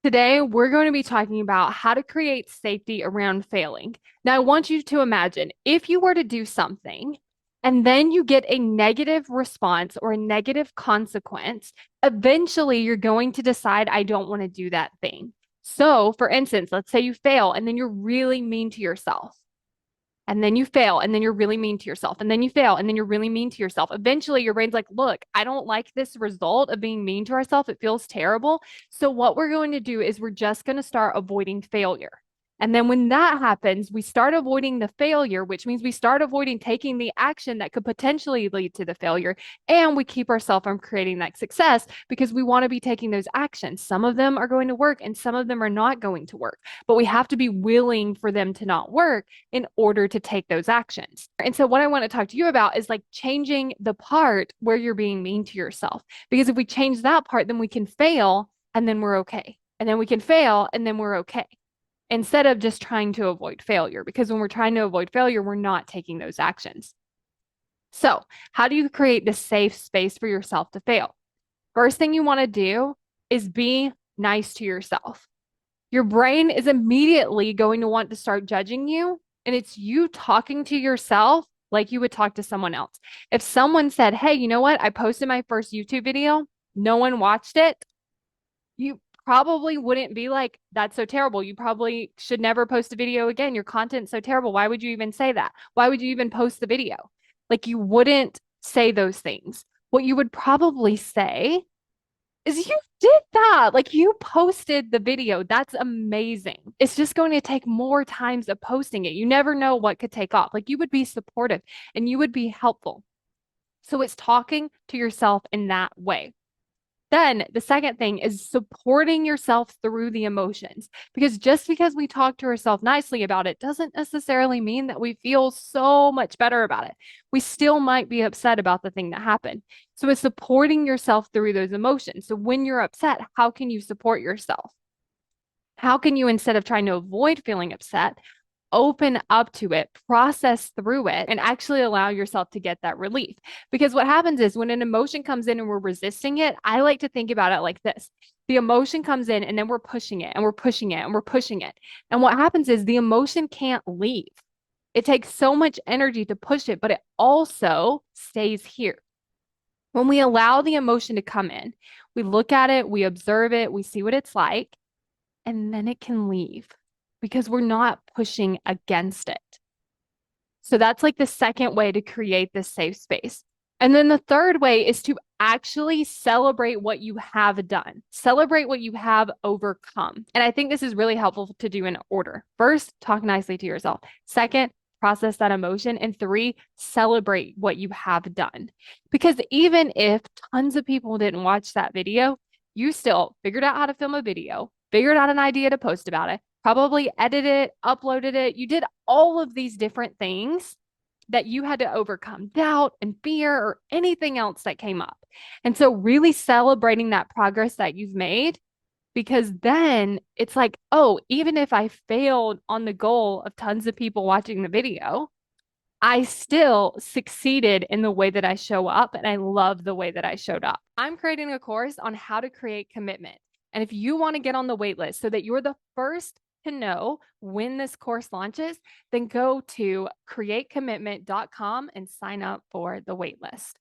Today, we're going to be talking about how to create safety around failing. Now, I want you to imagine if you were to do something and then you get a negative response or a negative consequence, eventually you're going to decide, I don't want to do that thing. So, for instance, let's say you fail and then you're really mean to yourself and then you fail and then you're really mean to yourself and then you fail and then you're really mean to yourself. Eventually your brain's like, look, I don't like this result of being mean to ourselves. It feels terrible. So what we're going to do is we're just going to start avoiding failure. And then when that happens, we start avoiding the failure, which means we start avoiding taking the action that could potentially lead to the failure. And we keep ourselves from creating that success because we want to be taking those actions. Some of them are going to work and some of them are not going to work, but we have to be willing for them to not work in order to take those actions. And so, what I want to talk to you about is like changing the part where you're being mean to yourself. Because if we change that part, then we can fail and then we're okay. And then we can fail and then we're okay. Instead of just trying to avoid failure. Because when we're trying to avoid failure, we're not taking those actions. So, how do you create the safe space for yourself to fail? First thing you want to do is be nice to yourself. Your brain is immediately going to want to start judging you. And it's you talking to yourself like you would talk to someone else. If someone said, hey, you know what? I posted my first YouTube video, no one watched it, you probably wouldn't be like, that's so terrible. You probably should never post a video again. Your content's so terrible. Why would you even say that? Why would you even post the video? Like, you wouldn't say those things. What you would probably say is you did that. Like you posted the video. That's amazing. It's just going to take more times of posting it. You never know what could take off. Like you would be supportive and you would be helpful. So it's talking to yourself in that way. Then the second thing is supporting yourself through the emotions. Because just because we talk to ourselves nicely about it doesn't necessarily mean that we feel so much better about it. We still might be upset about the thing that happened. So it's supporting yourself through those emotions. So when you're upset, how can you support yourself? How can you, instead of trying to avoid feeling upset, open up to it, process through it, and actually allow yourself to get that relief? Because what happens is when an emotion comes in and we're resisting it, I like to think about it like this. The emotion comes in and then we're pushing it and we're pushing it and we're pushing it. And what happens is the emotion can't leave. It takes so much energy to push it, but it also stays here. When we allow the emotion to come in, we look at it, we observe it, we see what it's like, and then it can leave because we're not pushing against it. So that's like the second way to create this safe space. And then the third way is to actually celebrate what you have done, celebrate what you have overcome. And I think this is really helpful to do in order. First, talk nicely to yourself. Second, process that emotion. And three, celebrate what you have done. Because even if tons of people didn't watch that video, you still figured out how to film a video, figured out an idea to post about it, probably edited it, uploaded it. You did all of these different things that you had to overcome doubt and fear or anything else that came up. And so, really celebrating that progress that you've made, because then it's like, oh, even if I failed on the goal of tons of people watching the video, I still succeeded in the way that I show up, and I love the way that I showed up. I'm creating a course on how to create commitment. And if you want to get on the wait list so that you're the first to know when this course launches, then go to createcommitment.com and sign up for the wait list.